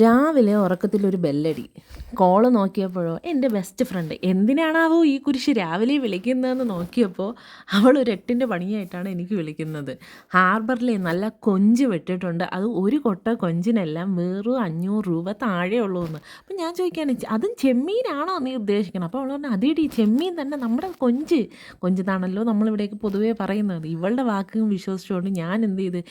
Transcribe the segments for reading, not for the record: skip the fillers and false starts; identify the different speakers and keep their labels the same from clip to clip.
Speaker 1: രാവിലെ ഉറക്കത്തിലൊരു ബെല്ലടി. കോള് നോക്കിയപ്പോഴോ എൻ്റെ best friend. എന്തിനാണാവോ ഈ കുരിശ് രാവിലെ വിളിക്കുന്നതെന്ന് നോക്കിയപ്പോൾ അവളൊരു 8ൻ്റെ പണിയായിട്ടാണ് എനിക്ക് വിളിക്കുന്നത്. ഹാർബറിലെ നല്ല കൊഞ്ച് വിട്ടിട്ടുണ്ട്. അത് ഒരു കൊട്ട കൊഞ്ചിനെല്ലാം വെറും 500 രൂപ താഴെ ഉള്ളൂ എന്ന്. അപ്പം ഞാൻ ചോദിക്കുകയാണ്, അതും ചെമ്മീനാണോ നീ ഉദ്ദേശിക്കണം? അപ്പോൾ അവൾ പറഞ്ഞു, അതേടി ചെമ്മീൻ തന്നെ, നമ്മുടെ കൊഞ്ചെന്നാണല്ലോ നമ്മളിവിടേക്ക് പൊതുവേ പറയുന്നത്. ഇവളുടെ വാക്കും വിശ്വസിച്ചുകൊണ്ട് ഞാൻ എന്ത് ചെയ്ത്,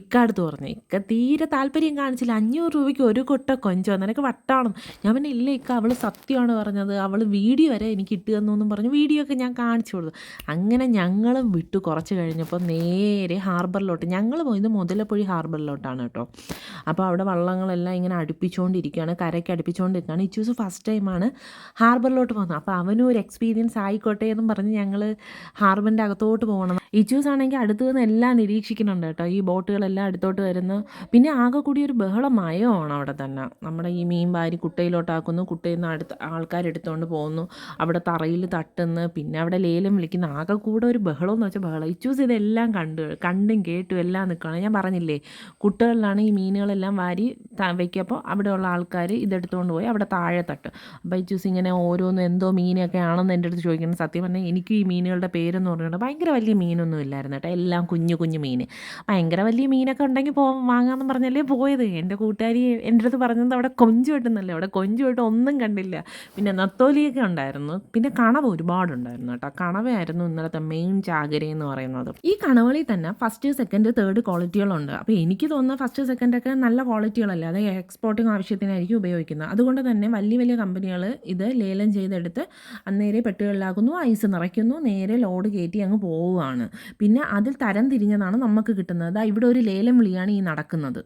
Speaker 1: ഇക്കടുത്ത് പറഞ്ഞു. ഇക്ക തീരെ താല്പര്യം കാണിച്ചില്ല. 500 രൂപയ്ക്ക് ഒരു കൊട്ട കൊഞ്ചോ, നിനക്ക് വട്ടാണോ? ഞാൻ പിന്നെ ഇല്ല ഇക്ക, അവൾ സത്യമാണ് പറഞ്ഞത്, അവൾ വീഡിയോ വരെ എനിക്ക് ഇട്ട് തന്നു പറഞ്ഞു. വീഡിയോ ഒക്കെ ഞാൻ കാണിച്ചു കൊടുത്തു. അങ്ങനെ ഞങ്ങളും വിട്ടു. കുറച്ച് കഴിഞ്ഞപ്പോൾ നേരെ ഹാർബറിലോട്ട് ഞങ്ങൾ പോയത് മുതലപ്പൊഴി ഹാർബറിലോട്ടാണ് കേട്ടോ. അപ്പോൾ അവിടെ വള്ളങ്ങളെല്ലാം ഇങ്ങനെ അടുപ്പിച്ചുകൊണ്ടിരിക്കുകയാണ്, കരയ്ക്ക് അടുപ്പിച്ചുകൊണ്ടിരിക്കുകയാണ്. ഇച്ചൂസ് ഫസ്റ്റ് ടൈമാണ് ഹാർബറിലോട്ട് പോകുന്നത്. അപ്പോൾ അവനും ഒരു എക്സ്പീരിയൻസ് ആയിക്കോട്ടെ എന്നും പറഞ്ഞ് ഞങ്ങൾ ഹാർബറിൻ്റെ അകത്തോട്ട് പോകണം. ഇച്ചൂസ് ആണെങ്കിൽ അടുത്ത് നിന്ന് എല്ലാം നിരീക്ഷിക്കുന്നുണ്ട് കേട്ടോ, ഈ ബോട്ടുകളെല്ലാം അടുത്തോട്ട് വരുന്നു. പിന്നെ ആകെ കൂടി ഒരു ബഹളമയമാണ് അവിടെ തന്നെ. നമ്മുടെ ഈ മീൻ വാരി കുട്ടയിലോട്ടാക്കുന്നു, കുട്ടയിൽ നിന്ന് ആൾക്കാരെടുത്തുകൊണ്ട് പോകുന്നു, അവിടെ തറയിൽ തട്ടുന്നു, പിന്നെ അവിടെ ലേലം വിളിക്കുന്നു. ആകെ കൂടെ ഒരു ബഹളം എന്ന് വെച്ചാൽ ബഹളം. ഇച്ചൂസ് ഇതെല്ലാം കണ്ടും കേട്ടും എല്ലാം നിൽക്കുകയാണ്. ഞാൻ പറഞ്ഞില്ലേ, കുട്ടകളിലാണ് ഈ മീനുകളെല്ലാം വാരി വയ്ക്കപ്പോൾ അവിടെയുള്ള ആൾക്കാർ ഇതെടുത്തുകൊണ്ട് പോയി അവിടെ താഴെ തട്ടും. അപ്പോൾ ഇച്ചൂസ് ഇങ്ങനെ ഓരോന്നും എന്തോ മീനൊക്കെ ആണെന്ന് എൻ്റെ അടുത്ത് ചോദിക്കുന്നത്. സത്യം പറഞ്ഞാൽ എനിക്ക് ഈ മീനുകളുടെ പേരെന്ന് പറഞ്ഞിട്ട് ഭയങ്കര വലിയ മീനൊന്നും ഇല്ലായിരുന്നു കേട്ടോ, എല്ലാം കുഞ്ഞു കുഞ്ഞു മീൻ. ഭയങ്കര വലിയ മീനൊക്കെ ഉണ്ടെങ്കിൽ വാങ്ങാമെന്ന് പറഞ്ഞല്ലേ പോയത്. എൻ്റെ കൂട്ടുകാരി എൻ്റെ അടുത്ത് പറഞ്ഞത് അവിടെ കൊഞ്ച് വെട്ടുന്നല്ലേ, അവിടെ കൊഞ്ച് വെട്ട് ഒന്നും കണ്ടില്ല. പിന്നെ നത്തോലിയൊക്കെ ഉണ്ടായിരുന്നു, പിന്നെ കണവ ഒരുപാടുണ്ടായിരുന്നു കേട്ടോ. കണവയായിരുന്നു ഇന്നലത്തെ മെയിൻ ചാകര എന്ന് പറയുന്നത്. ഈ കണവളിൽ തന്നെ ഫസ്റ്റ്, സെക്കൻഡ്, തേർഡ് ക്വാളിറ്റികളുണ്ട്. അപ്പോൾ എനിക്ക് തോന്നുന്നത് ഫസ്റ്റ്, സെക്കൻഡൊക്കെ നല്ല ക്വാളിറ്റികളല്ലേ, അത് എക്സ്പോർട്ടിങ് ആവശ്യത്തിനായിരിക്കും ഉപയോഗിക്കുന്നത്. അതുകൊണ്ട് തന്നെ വലിയ വലിയ കമ്പനികൾ ഇത് ലേലം ചെയ്തെടുത്ത് അന്നേരെ പെട്ടുകളിലാക്കുന്നു, ഐസ് നിറയ്ക്കുന്നു, നേരെ ലോഡ് കയറ്റി അങ്ങ് പോവുകയാണ്. പിന്നെ അതിൽ തരം തിരിഞ്ഞതാണ് നമുക്ക് കിട്ടുന്നത്. ഇവിടെ ഒരു ലേലം വിളിയാണ് ഈ നടക്കുന്നത്.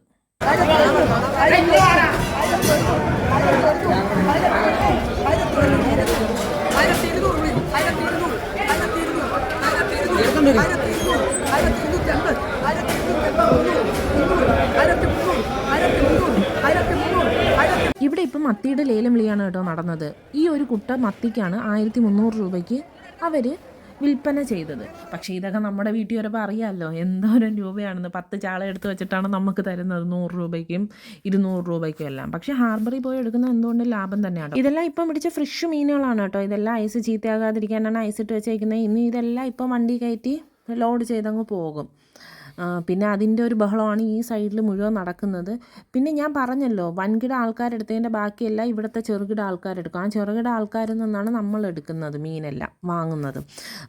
Speaker 1: ഇവിടെ ഇപ്പം മത്തിയുടെ ലേലം വിളിയാണ് കേട്ടോ നടന്നത്. ഈ ഒരു കുട്ട മത്തിക്കാണ് 1300 രൂപയ്ക്ക് അവർ വിൽപ്പന ചെയ്തത്. പക്ഷേ ഇതൊക്കെ നമ്മുടെ വീട്ടിൽ വരുമ്പോൾ അറിയാമല്ലോ എന്തോരം രൂപയാണെന്ന്. 10 ചാള എടുത്ത് വെച്ചിട്ടാണ് നമുക്ക് തരുന്നത് 100 രൂപയ്ക്കും 200 രൂപയ്ക്കും എല്ലാം. പക്ഷേ ഹാർബറിൽ പോയി എടുക്കുന്നത് എന്തുകൊണ്ട് ലാഭം തന്നെയാണ്. ഇതെല്ലാം ഇപ്പം പിടിച്ച ഫ്രഷ് മീനുകളാണ് കേട്ടോ. ഇതെല്ലാം ഐസ് ചീത്തയാകാതിരിക്കാനാണ് ഐസ് ഇട്ട് വെച്ചേക്കുന്നത്. ഇനി ഇതെല്ലാം ഇപ്പം വണ്ടി കയറ്റി ലോഡ് ചെയ്തങ്ങ് പോകും. പിന്നെ അതിൻ്റെ ഒരു ബഹളമാണ് ഈ സൈഡിൽ മുഴുവൻ നടക്കുന്നത്. പിന്നെ ഞാൻ പറഞ്ഞല്ലോ, വൻകിട ആൾക്കാരെടുത്തതിൻ്റെ ബാക്കിയെല്ലാം ഇവിടുത്തെ ചെറുകിട ആൾക്കാരെടുക്കും. ആ ചെറുകിട ആൾക്കാരിൽ നിന്നാണ് നമ്മൾ എടുക്കുന്നത് മീനെല്ലാം വാങ്ങുന്നത്.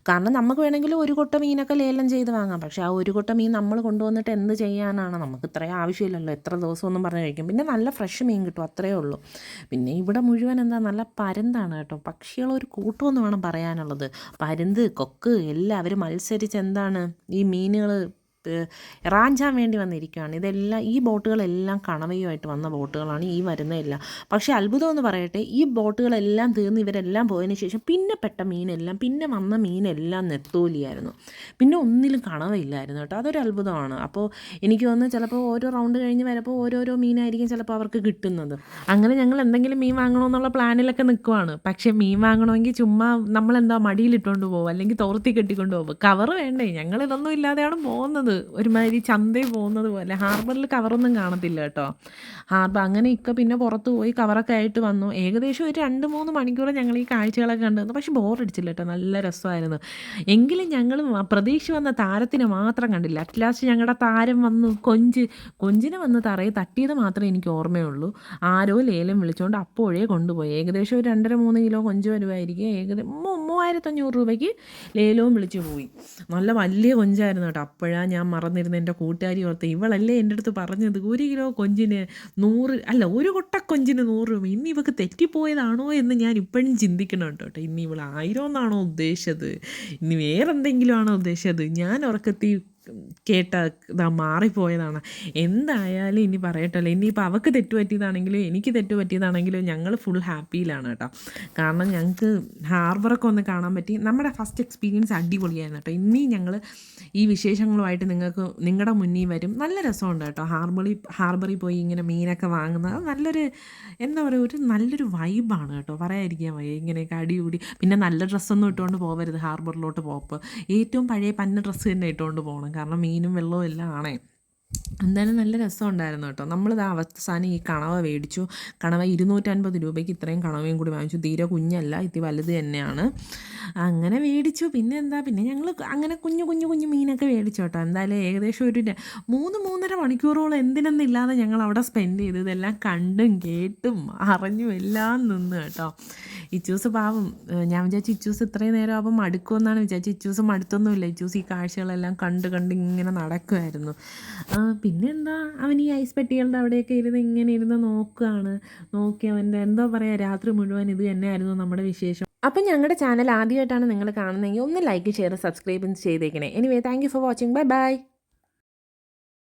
Speaker 1: കാരണം നമുക്ക് വേണമെങ്കിൽ ഒരു കൊട്ട മീനൊക്കെ ലേലം ചെയ്ത് വാങ്ങാം. പക്ഷേ ആ ഒരു കൊട്ട മീൻ നമ്മൾ കൊണ്ടുവന്നിട്ട് എന്ത് ചെയ്യാനാണ്? നമുക്ക് ഇത്രയും ആവശ്യമില്ലല്ലോ, എത്ര ദിവസമൊന്നും പറഞ്ഞ് കഴിക്കും. പിന്നെ നല്ല ഫ്രഷ് മീൻ കിട്ടും, അത്രയേ ഉള്ളൂ. പിന്നെ ഇവിടെ മുഴുവൻ എന്താ, നല്ല പരുന്താണ് കേട്ടോ. പക്ഷികളൊരു കൂട്ടമെന്ന് വേണം പറയാനുള്ളത്. പരുന്ത്, കൊക്ക് എല്ലാവരും മത്സരിച്ച് എന്താണ് ഈ മീനുകൾ റാഞ്ചാൻ വേണ്ടി വന്നിരിക്കുകയാണ്. ഇതെല്ലാം ഈ ബോട്ടുകളെല്ലാം കണവയുമായിട്ട് വന്ന ബോട്ടുകളാണ് ഈ വരുന്നതെല്ലാം. പക്ഷേ അത്ഭുതം എന്ന് പറയട്ടെ, ഈ ബോട്ടുകളെല്ലാം തീർന്ന് ഇവരെല്ലാം പോയതിന് ശേഷം പിന്നെ പെട്ട മീനെല്ലാം, പിന്നെ വന്ന മീനെല്ലാം നെത്തോലിയായിരുന്നു. പിന്നെ ഒന്നിലും കണവയില്ലായിരുന്നു കേട്ടോ. അതൊരു അത്ഭുതമാണ്. അപ്പോൾ എനിക്ക് തോന്നുന്നു ചിലപ്പോൾ ഓരോ റൗണ്ട് കഴിഞ്ഞ് വരുമ്പോൾ ഓരോരോ മീനായിരിക്കും ചിലപ്പോൾ അവർക്ക് കിട്ടുന്നത്. അങ്ങനെ ഞങ്ങൾ എന്തെങ്കിലും മീൻ വാങ്ങണമെന്നുള്ള പ്ലാനിലൊക്കെ നിൽക്കുവാണ്. പക്ഷേ മീൻ വാങ്ങണമെങ്കിൽ ചുമ്മാ നമ്മളെന്താ മടിയിലിട്ടുകൊണ്ട് പോകും, അല്ലെങ്കിൽ തോർത്തി കെട്ടിക്കൊണ്ട് പോകും. കവർ വേണ്ടേ? ഞങ്ങളിതൊന്നും ഇല്ലാതെയാണ് പോകുന്നത്, ഒരുമാതിരി ചന്തയിൽ പോകുന്നത് പോലെ. ഹാർബറിൽ കവറൊന്നും കാണത്തില്ല കേട്ടോ. അങ്ങനെ പിന്നെ പുറത്ത് പോയി കവറൊക്കെ ആയിട്ട് വന്നു. ഏകദേശം ഒരു 2-3 മണിക്കൂർ ഞങ്ങൾ ഈ കാഴ്ചകളൊക്കെ കണ്ടു. പക്ഷെ ബോറടിച്ചില്ല കേട്ടോ, നല്ല രസമായിരുന്നു. എങ്കിലും ഞങ്ങൾ പ്രതീക്ഷ വന്ന താരത്തിനെ മാത്രം കണ്ടില്ല. അറ്റ്ലാസ്റ്റ് ഞങ്ങളുടെ താരം വന്നു, കൊഞ്ചിനെ വന്ന് തറയിൽ തട്ടിയത് മാത്രമേ എനിക്ക് ഓർമ്മയുള്ളൂ. ആരോ ലേലം വിളിച്ചുകൊണ്ട് അപ്പോഴേ കൊണ്ടുപോയി. ഏകദേശം ഒരു 2.5-3 കിലോ കൊഞ്ച് വരുമായിരിക്കും. 3500 രൂപയ്ക്ക് ലേലവും വിളിച്ചു പോയി. നല്ല വലിയ കൊഞ്ചായിരുന്നു കേട്ടോ. അപ്പോഴാണ് ഞാൻ മറന്നിരുന്ന എൻ്റെ കൂട്ടുകാരി ഓർത്ത്, ഇവളല്ലേ എൻ്റെ അടുത്ത് പറഞ്ഞത് 1 കിലോ കൊഞ്ചിന് 1 കൊട്ട കൊഞ്ചിന് 100 രൂപ. ഇനി ഇവൾക്ക് തെറ്റിപ്പോയതാണോ എന്ന് ഞാൻ ഇപ്പോഴും ചിന്തിക്കണം കേട്ടോ. ഇനി ഇവൾ 1000 എന്നാണോ ഉദ്ദേശിച്ചത്, ഇനി വേറെന്തെങ്കിലും ആണോ ഉദ്ദേശിച്ചത്? ഞാൻ ഉറക്കത്തിൽ കേട്ട ഇതാ മാറിപ്പോയതാണ്. എന്തായാലും ഇനി പറയട്ടല്ലോ, ഇനിയിപ്പോൾ അവൾക്ക് തെറ്റുപറ്റിയതാണെങ്കിലും എനിക്ക് തെറ്റുപറ്റിയതാണെങ്കിലും ഞങ്ങൾ ഫുൾ ഹാപ്പിയിലാണ് കേട്ടോ. കാരണം ഞങ്ങൾക്ക് ഹാർബറൊക്കെ ഒന്ന് കാണാൻ പറ്റി. നമ്മുടെ ഫസ്റ്റ് എക്സ്പീരിയൻസ് അടിപൊളിയായിരുന്നു കേട്ടോ. ഇനി ഞങ്ങൾ ഈ വിശേഷങ്ങളുമായിട്ട് നിങ്ങളുടെ മുന്നിൽ വരും. നല്ല രസമുണ്ട് കേട്ടോ ഹാർബറിൽ പോയി ഇങ്ങനെ മീനൊക്കെ വാങ്ങുന്നത്. നല്ലൊരു എന്താ പറയുക, ഒരു നല്ലൊരു വൈബാണ് കേട്ടോ, പറയാതിരിക്കാൻ വയ്യ. ഇങ്ങനെയൊക്കെ അടികൂടി. പിന്നെ നല്ല ഡ്രസ്സൊന്നും ഇട്ടുകൊണ്ട് പോകരുത് ഹാർബറിലോട്ട് പോകുമ്പോൾ. ഏറ്റവും പഴയ പന്ന ഡ്രസ്സ് തന്നെ ഇട്ടുകൊണ്ട് പോകണം, കാരണം മീനും വെള്ളവും എല്ലാം ആണേ. എന്തായാലും നല്ല രസമുണ്ടായിരുന്നു കേട്ടോ. നമ്മളിത് അവസാനം ഈ കണവ മേടിച്ചു. കണവ 250 രൂപയ്ക്ക് ഇത്രയും കണവയും കൂടി വാങ്ങിച്ചു. തീരെ കുഞ്ഞല്ല, ഇത് വലുത് തന്നെയാണ്. അങ്ങനെ മേടിച്ചു. പിന്നെ ഞങ്ങൾ അങ്ങനെ കുഞ്ഞു കുഞ്ഞു കുഞ്ഞു മീനൊക്കെ മേടിച്ചു കേട്ടോ. എന്തായാലും ഏകദേശം ഒരു 3-3.5 മണിക്കൂറോളം എന്തിനൊന്നില്ലാതെ ഞങ്ങൾ അവിടെ സ്പെൻഡ് ചെയ്തു. ഇതെല്ലാം കണ്ടും കേട്ടും അറിഞ്ഞും എല്ലാം നിന്ന് കേട്ടോ. ഇച്ചൂസ് പാവം, ഞാൻ വിചാരിച്ചു ഇച്ചൂസ് ഇത്രയും നേരം ആവുമ്പോൾ മടുക്കുമെന്നാണ് വിചാരിച്ചു. ഇച്ചൂസ് മടുത്തൊന്നുമില്ല. ഇച്ചൂസ് ഈ കാഴ്ചകളെല്ലാം കണ്ട് ഇങ്ങനെ നടക്കുമായിരുന്നു. പിന്നെന്താ, അവൻ ഈ ഐസ് പെട്ടികളുടെ അവിടെയൊക്കെ ഇങ്ങനെ ഇരുന്ന് നോക്കുകയാണ്. നോക്കി അവൻ്റെ എന്താ പറയുക, രാത്രി മുഴുവൻ ഇത് തന്നെയായിരുന്നു നമ്മുടെ വിശേഷം. അപ്പം ഞങ്ങളുടെ ചാനൽ ആദ്യമായിട്ടാണ് നിങ്ങൾ കാണുന്നതെങ്കിൽ ഒന്ന് ലൈക്ക്, ഷെയർ, സബ്സ്ക്രൈബ് ചെയ്തേക്കണേ. Anyway, thank you for watching. Bye bye.